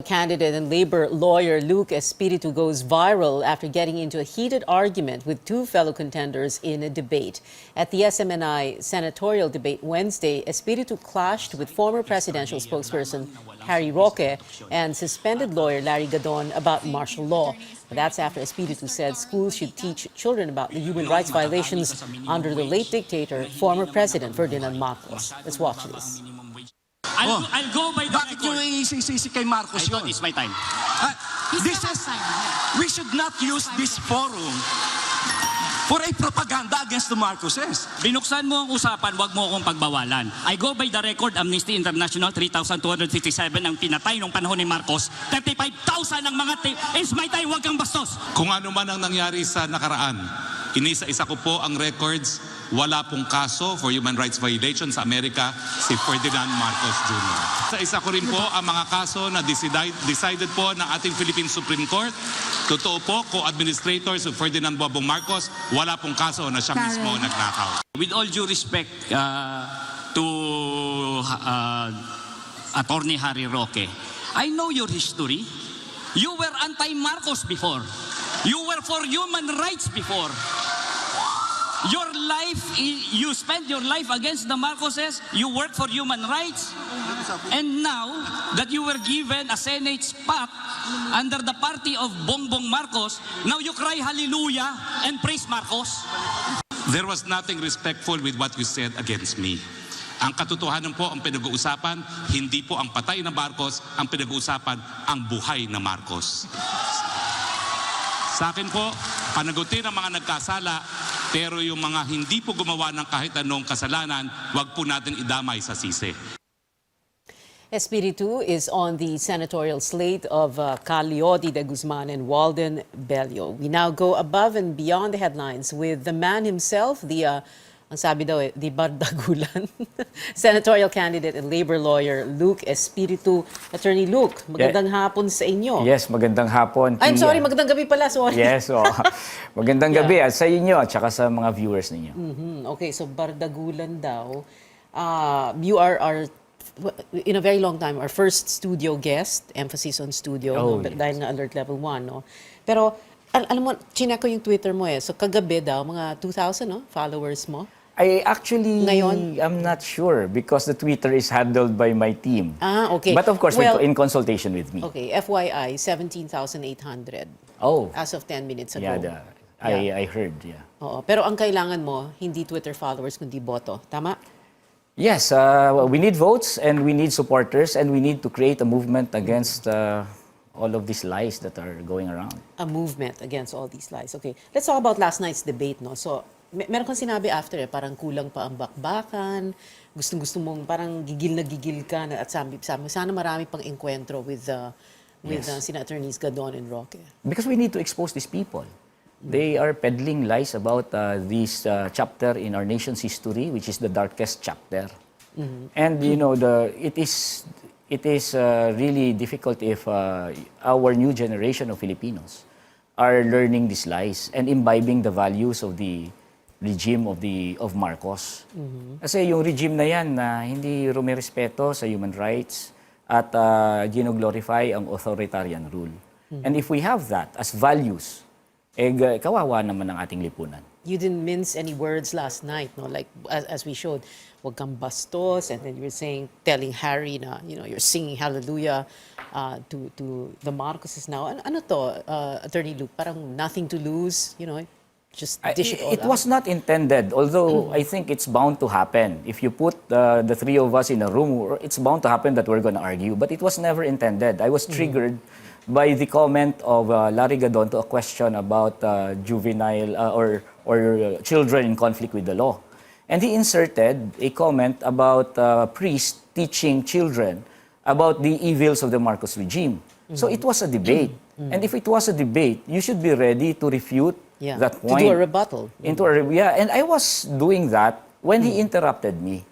candidate and labor lawyer Luke Espiritu goes viral after getting into a heated argument with two fellow contenders in a debate. At the SMNI Senatorial Debate Wednesday, Espiritu clashed with former presidential spokesperson Harry Roque and suspended lawyer Larry Gadon about martial law. That's after Espiritu said schools should teach children about the human rights violations under the late dictator, former President Ferdinand Marcos. Let's watch this. I'll go by the Bakit record. yung isisisi kay Marcos I yun? thought it's my time. We should not use this forum for a propaganda against the Marcoses. Binuksan mo ang usapan, wag mo akong pagbawalan. I go by the record, Amnesty International, 3,257 ang pinatay nung panahon ni Marcos. 35,000 ang mga It's my time, wag kang bastos. Kung ano man ang nangyari sa nakaraan, inisa-isa ko po ang records. Wala pong kaso for human rights violation sa Amerika si Ferdinand Marcos Jr. Isa-isa ko rin po ang mga kaso na decided po ng ating Philippine Supreme Court. Totoo po, co-administrator si Ferdinand Bobong Marcos, wala pong kaso na siya mismo nagnakaw. With all due respect to Attorney Harry Roque, I know your history. You were anti-Marcos before. You were for human rights before. Your life, you spent your life against the Marcoses, you work for human rights, and now that you were given a Senate spot under the party of Bongbong Marcos, now you cry hallelujah and praise Marcos. There was nothing respectful with what you said against me. Ang katotohanan po ang pinag-uusapan, hindi po ang patay na Marcos, ang pinag-uusapan ang buhay na Marcos. Sa akin po, panagutin ang mga nagkasala, pero yung mga hindi po gumawa ng kahit anong kasalanan, wag po natin idamay sa sisi. Espiritu is on the senatorial slate of Leody, Guzman, and Walden, Bello. We now go above and beyond the headlines with the man himself, ang sabi daw di bardagulan, senatorial candidate and labor lawyer Luke Espiritu. Attorney Luke, magandang hapon sa inyo. Yes, magandang hapon. I'm sorry, magandang gabi pala. Sorry. Yes, magandang gabi at sa inyo at saka sa mga viewers ninyo. Okay, so bardagulan daw. You are our, in a very long time, our first studio guest, emphasis on studio, yes. Dahil nga alert level 1. No? Pero, alam mo, chinek ko yung Twitter mo So kagabi daw, mga 2,000 followers mo. I actually, Ngayon? I'm not sure because the Twitter is handled by my team. Okay. But of course, Well, in consultation with me. Okay, FYI, 17,800 as of 10 minutes ago. Yeah, I heard, yeah. Oo, pero ang kailangan mo, hindi Twitter followers, kundi boto. Tama? Yes, we need votes and we need supporters and we need to create a movement against all of these lies that are going around. A movement against all these lies. Okay, let's talk about last night's debate. No? So, meron kang sinabi after, parang kulang pa ang bakbakan, gustong-gusto mong parang gigil na gigil ka, at sabi sana marami pang enkwentro with sina attorneys Gadon and Roque. Because we need to expose these people. They are peddling lies about this chapter in our nation's history, which is the darkest chapter. And you know, it is really difficult if our new generation of Filipinos are learning these lies and imbibing the values of the regime of Marcos. Kasi yung regime na yan na hindi rumirespeto sa human rights at gino-glorify ang authoritarian rule. And if we have that as values, kawawa naman ang ating lipunan. You didn't mince any words last night, no? Like as we showed, wag kang bastos, and then you were telling Harry na, you're singing hallelujah to the Marcoses now. Ano to, Attorney Luke? Parang nothing to lose, just dish it all It was not intended, although I think it's bound to happen. If you put the three of us in a room, it's bound to happen that we're going to argue. But it was never intended. I was triggered by the comment of Larry Gadon to a question about juvenile or children in conflict with the law. And he inserted a comment about priests teaching children about the evils of the Marcos regime. So it was a debate. And if it was a debate, you should be ready to refute that point. To do a rebuttal. And I was doing that when he interrupted me.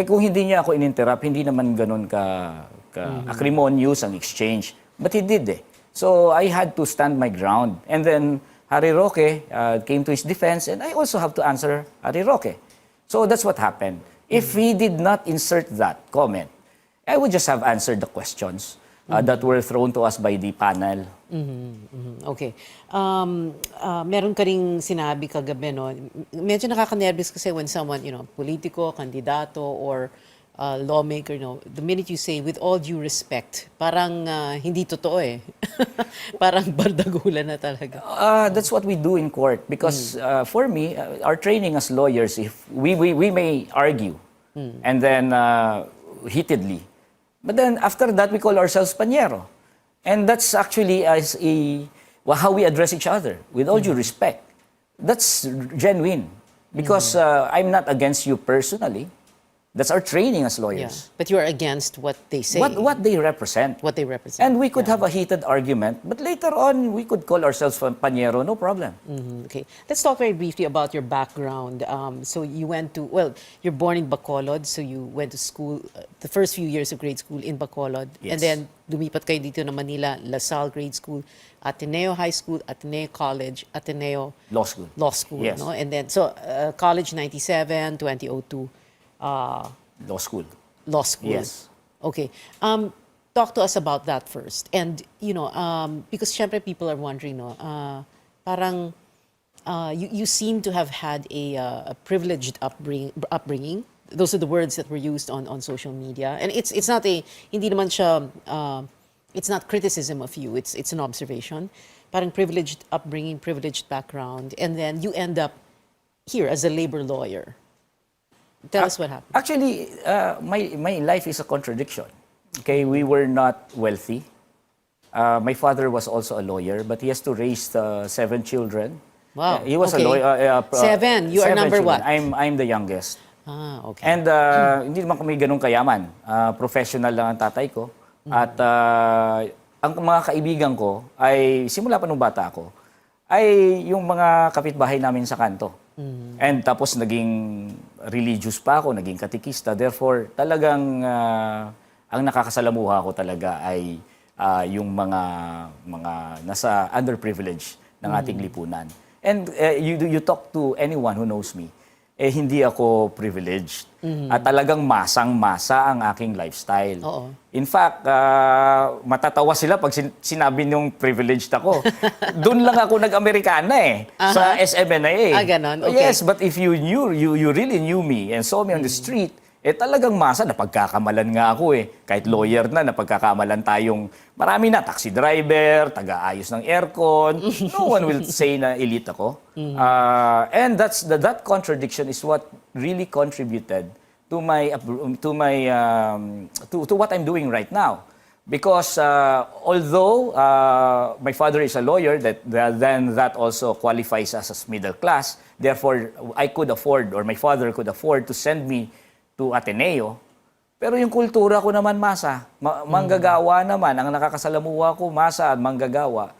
Kung hindi niya ako in-interrupt, hindi naman ganun ka acrimonious ang exchange. But he did So I had to stand my ground. And then Harry Roque came to his defense, and I also have to answer Harry Roque. So that's what happened. If he did not insert that comment, I would just have answered the questions. that were thrown to us by the panel. Okay. Meron ka ring sinabi kagabi, no? Medyo nakaka-nervous kasi when someone, politiko, kandidato, or lawmaker, the minute you say, with all due respect, parang hindi totoo eh. Parang bardagulan na talaga. That's what we do in court because for me, our training as lawyers, if we may argue and then heatedly, but then after that we call ourselves pañero, and that's actually how we address each other with all due respect. That's genuine because I'm not against you personally. That's our training as Yeah. lawyers. But you are against what they say. What they represent. What they represent. And we could have a heated argument, but later on, we could call ourselves pañero, no problem. Okay. Let's talk very briefly about your background. So you went to, you're born in Bacolod, so you went to school, the first few years of grade school in Bacolod. Yes. And then lumipat kayo dito na Manila, La Salle Grade School, Ateneo High School, Ateneo College, Ateneo Law school. Law School. Yes. No? And then, so college 97, 2002. Law school. Law school. Yes. Okay. Talk to us about that first. And, because syempre people are wondering, parang you seem to have had a privileged upbringing. Those are the words that were used on social media. And it's not hindi naman siya, it's not criticism of you. It's an observation. Parang privileged upbringing, privileged background. And then you end up here as a labor lawyer. Tell us what happened. Actually, my life is a contradiction. Okay, we were not wealthy. My father was also a lawyer, but he has to raise 7 children. Wow. He was Okay. a lawyer. 7. You are 7 number children. what? I'm the youngest. Okay. And hindi naman kami ganun kayaman. Professional lang ang tatay ko. At ang mga kaibigan ko ay, simula pa nung bata ako, ay yung mga kapitbahay namin sa kanto. And tapos naging religious pa ako, naging katikista. Therefore, talagang ang nakakasalamuha ko talaga ay yung mga nasa underprivileged ng ating lipunan. And you talk to anyone who knows me, hindi ako privileged. At talagang masang-masa ang aking lifestyle. Oo. In fact, matatawa sila pag sinabi niyong privileged ako. Doon lang ako nag-Amerikana sa SMNI. Ganon. Okay. Yes, but if you really knew me and saw me on the street, talagang masa, napagkakamalan nga ako Kahit lawyer na, napagkakamalan tayong marami na, taxi driver, taga-ayos ng aircon. No one will say na elite ako. And that contradiction is what really contributed to what I'm doing right now. Because although my father is a lawyer, then that also qualifies us as middle class. Therefore, I could afford, or my father could afford to send me to Ateneo. Pero yung kultura ko naman masa, manggagawa naman, ang nakakasalamuha ko masa at manggagawa.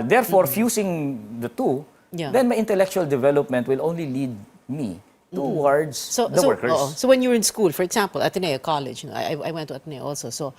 Therefore, fusing the two, then my intellectual development will only lead me towards the workers. So when you were in school, for example, Ateneo College, I went to Ateneo also. So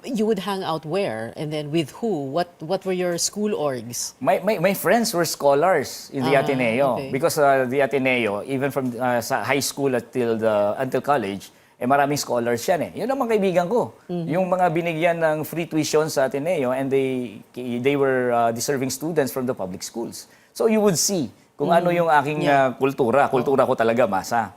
you would hang out where, and then with who? What were your school orgs? My friends were scholars in the Ateneo. Okay. Because the Ateneo, even from sa high school until college, maraming scholars yan Yun ang mga kaibigan ko. Yung mga binigyan ng free tuition sa Ateneo, and they were deserving students from the public schools. So you would see kung ano yung aking kultura. Kultura ko talaga masa.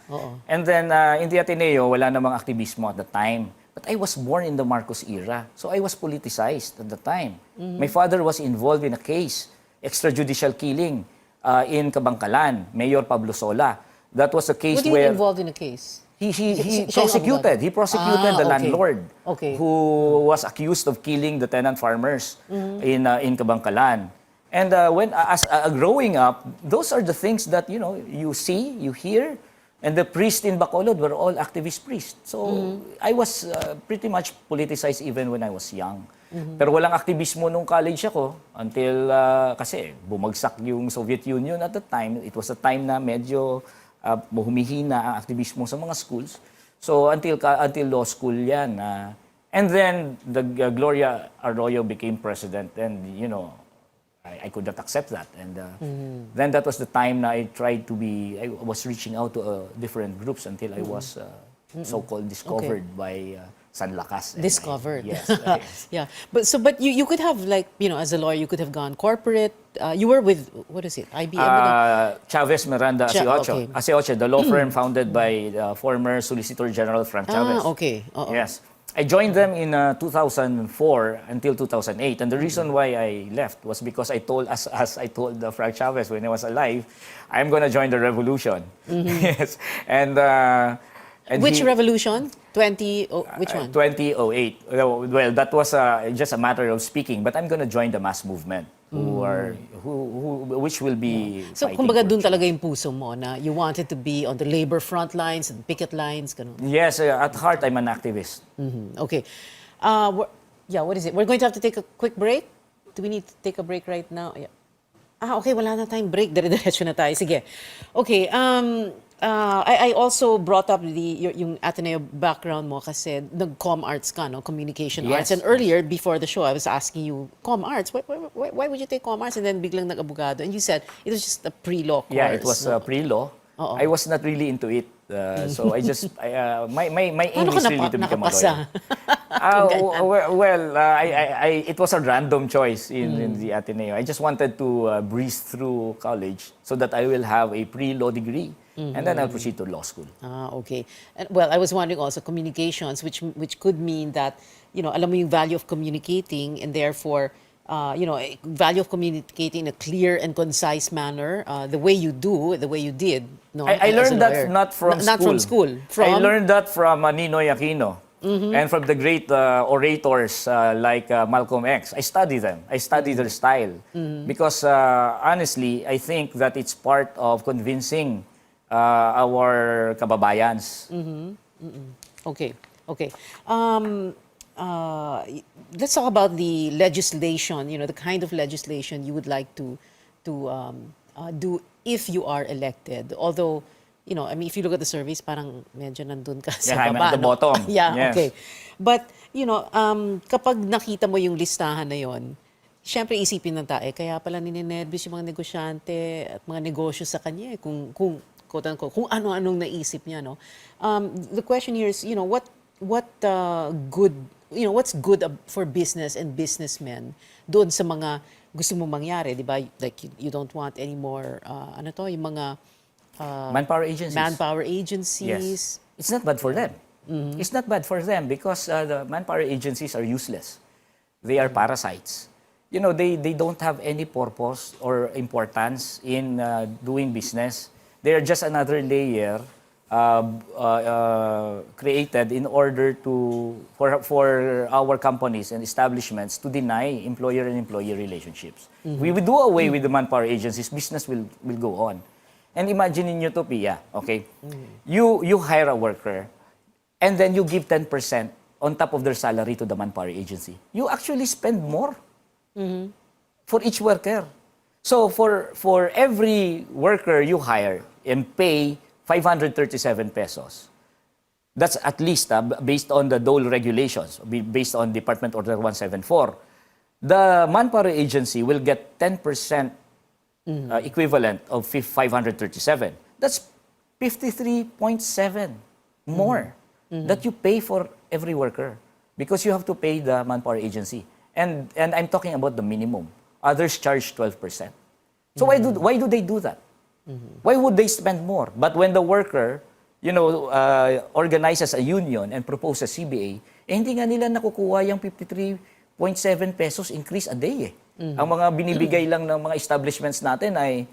And then in the Ateneo, wala namang aktivismo at the time. But I was born in the Marcos era. So I was politicized at the time. My father was involved in a case, extrajudicial killing in Kabangkalan, Mayor Pablo Sola. That was a case What do you where mean involved in a case? he prosecuted. He prosecuted the landlord who was accused of killing the tenant farmers in Kabangkalan. And as growing up, those are the things that you see, you hear. And the priests in Bacolod were all activist priests. So I was pretty much politicized even when I was young. Pero walang aktivismo nung college ako until kasi bumagsak yung Soviet Union at the time. It was a time na medyo humihina ang aktivismo sa mga schools. So until law school yan. And then the Gloria Arroyo became president, and I could not accept that. And then that was the time na I was reaching out to different groups until I was so-called discovered by sanlakas. Discovered. Yes. Yeah. But you could have, like, as a lawyer, you could have gone corporate. You were with, what is it, IBM? Chavez Miranda okay. Aseocho, the law firm founded by former Solicitor General Frank Chavez. Okay. Yes. I joined them in 2004 until 2008, and the reason why I left was because I told, as I told Frank Chavez when I was alive, I'm going to join the revolution. Yes, and Which revolution? Which one? 2008. Well, that was just a matter of speaking, but I'm going to join the mass movement, which will be So, fighting kumbaga for dun change. talaga yung puso mo na you wanted to be on the labor front lines and picket lines, ganun. Yes, at heart, I'm an activist. Okay. What is it? We're going to have to take a quick break. Do we need to take a break right now? Yeah. Okay, wala na tayong break. Dire-diretso na tayo. Sige. Okay, I also brought up yung Ateneo background mo kasi nag-com arts ka, no? Communication arts. Yes. And earlier, before the show, I was asking you, com arts? Why would you take com arts? And then biglang nag-abogado. And you said it was just a pre-law course. Yeah, it was no? Pre-law. Oo. I was not really into it. So I just, my aim Paano ka is really to become a nakapasa? lawyer. It was a random choice in the Ateneo. I just wanted to breeze through college so that I will have a pre-law degree. And then I'll proceed to law school. Okay. And, well, I was wondering also communications, which could mean that, alam mo yung value of communicating and therefore, value of communicating in a clear and concise manner, the way you did. No, I as a learned that lawyer. not from school. Not from school. I learned that from Ninoy Aquino and from the great orators like Malcolm X. I study them. I study their style because honestly, I think that it's part of convincing our kababayans. Okay. Let's talk about the legislation, the kind of legislation you would like to do if you are elected. Although, if you look at the surveys, parang medyo nandun ka sa Yeah, I'm baba. at the bottom. Yeah, Yes. okay. But, kapag nakita mo yung listahan na yon, syempre isipin ng tae, kaya pala ninenervous yung mga negosyante at mga negosyo sa kanya, kung quote-unquote, kung ano-anong naisip niya, no? The question here is, what's good for business and businessmen doon sa mga gusto mo mangyari, di ba? Like, you don't want any more, yung mga Manpower agencies. manpower agencies. Yes. It's not bad for them. It's not bad for them because the manpower agencies are useless. They are parasites. They don't have any purpose or importance in doing business. They are just another layer created in order for our companies and establishments to deny employer and employee relationships. We will do away with the manpower agencies, business will go on. And imagine in utopia, okay? You hire a worker and then you give 10% on top of their salary to the manpower agency. You actually spend more for each worker. So for every worker you hire and pay 537 pesos, that's at least based on the Dole regulations, based on Department Order 174, the manpower agency will get 10% equivalent of 537. That's 53.7 more that you pay for every worker because you have to pay the manpower agency. And I'm talking about the minimum. Others charge 12%. So why do they do that? Why would they spend more? But when the worker, organizes a union and proposes CBA, hindi nga nila nakukuha yung 53.7 pesos increase a day. Ang mga binibigay lang ng mga establishments natin ay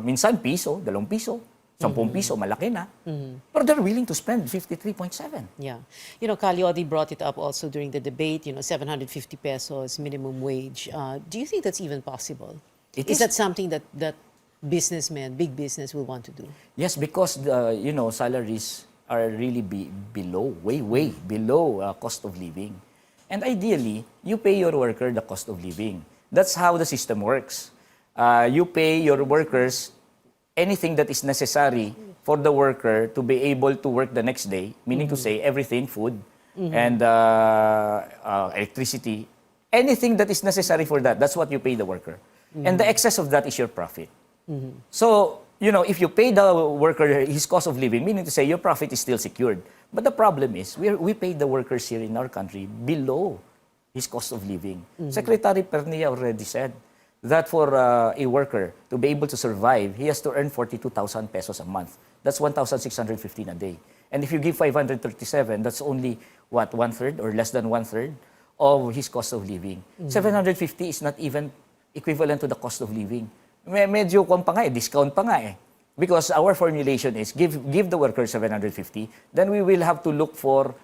minsan piso, 2 piso, 10 piso, malaki na. But they're willing to spend 53.7. Yeah. Leody brought it up also during the debate, 750 pesos minimum wage. Do you think that's even possible? Is that something that businessmen, big business will want to do? Yes, because salaries are really way below cost of living. And ideally, you pay your worker the cost of living. That's how the system works. You pay your workers anything that is necessary for the worker to be able to work the next day, meaning to say everything, food and electricity, anything that is necessary for that, that's what you pay the worker. And the excess of that is your profit. So if you pay the worker his cost of living, meaning to say your profit is still secured. But the problem is, we pay the workers here in our country below his cost of living. Secretary Pernia already said that for a worker to be able to survive, he has to earn 42,000 pesos a month. That's 1,615 a day. And if you give 537, that's only, what, one-third or less than one-third of his cost of living. 750 is not even equivalent to the cost of living. Medyo discount pa nga eh. Because our formulation is give the workers 750, then we will have to look for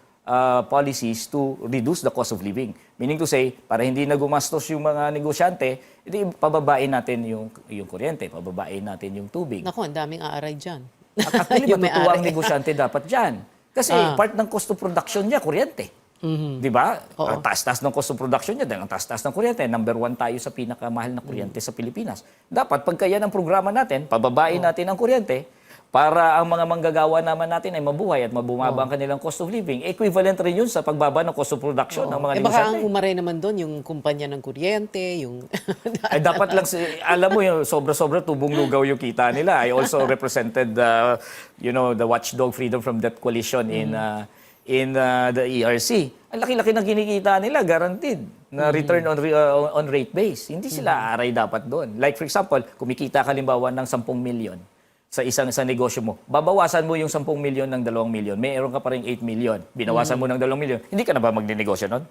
policies to reduce the cost of living. Meaning to say, para hindi na gumastos yung mga negosyante, pababain natin yung kuryente, pababain natin yung tubig. Naku, ang daming aaray dyan. Actually, Yung matutuwa ang may-ari. negosyante dapat dyan. Kasi part ng cost of production niya, kuryente. Di ba? Oo. Ang taas-taas ng cost of production niya, dahil ang taas-taas ng kuryente. Number 1 tayo sa pinakamahal na kuryente sa Pilipinas. Dapat, pagka yan ang programa natin, pababain natin ang kuryente para ang mga manggagawa naman natin ay mabuhay at mabumaba ang kanilang cost of living. Equivalent rin yun sa pagbaba ng cost of production ng mga Baka negosyante. ang umaray naman doon, yung kumpanya ng kuryente, yung... Ay, dapat lang, alam mo, yung sobra-sobra tubong lugaw yung kita nila. I also represented, the Watchdog Freedom from Debt Coalition in the ERC. Ang laki-laki ng kinikita nila, guaranteed, na return on rate base. Hindi sila aaray dapat doon. Like for example, kumikita ka halimbawa ng 10 million sa isang negosyo mo. Babawasan mo yung 10 million ng 2 million. Mayroon ka pa rin 8 million. Binawasan mo ng 2 million. Hindi ka na ba magnenegosyo nun?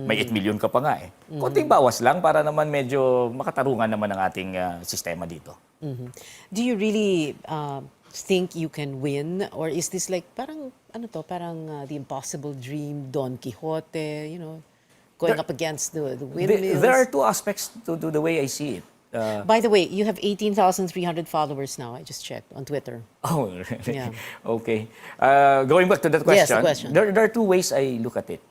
May 8 million ka pa nga eh. Konting bawas lang para naman medyo makatarungan naman ang ating sistema dito. Do you really think you can win? Or is this like, parang the impossible dream, Don Quixote, going up against the windmills? There are two aspects to the way I see it. By the way, you have 18,300 followers now. I just checked on Twitter. Oh, Yeah. okay. Going back to that question, Yes, the question. There are two ways I look at it.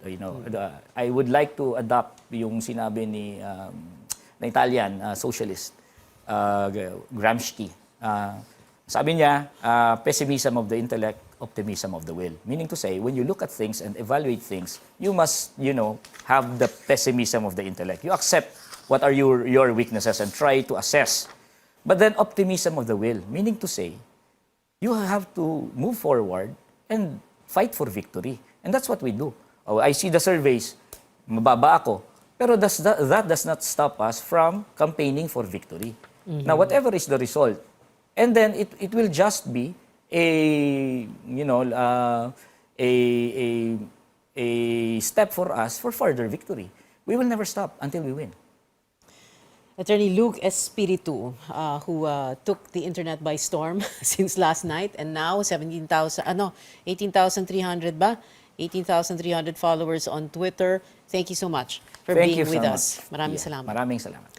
I would like to adopt yung sinabi na Italian socialist, Gramsci. Sabi niya, pessimism of the intellect, optimism of the will. Meaning to say, when you look at things and evaluate things, you must, have the pessimism of the intellect. You accept what are your weaknesses and try to assess. But then optimism of the will, meaning to say, you have to move forward and fight for victory. And that's what we do. I see the surveys, mababa ako. Pero that does not stop us from campaigning for victory. Now, whatever is the result, and then it will just be a step for us for further victory. We will never stop until we win. Attorney Luke Espiritu, who took the internet by storm since last night, and now 18,300 ba? 18,300 followers on Twitter. Thank you so much for being with us. Maraming salamat. Maraming salamat.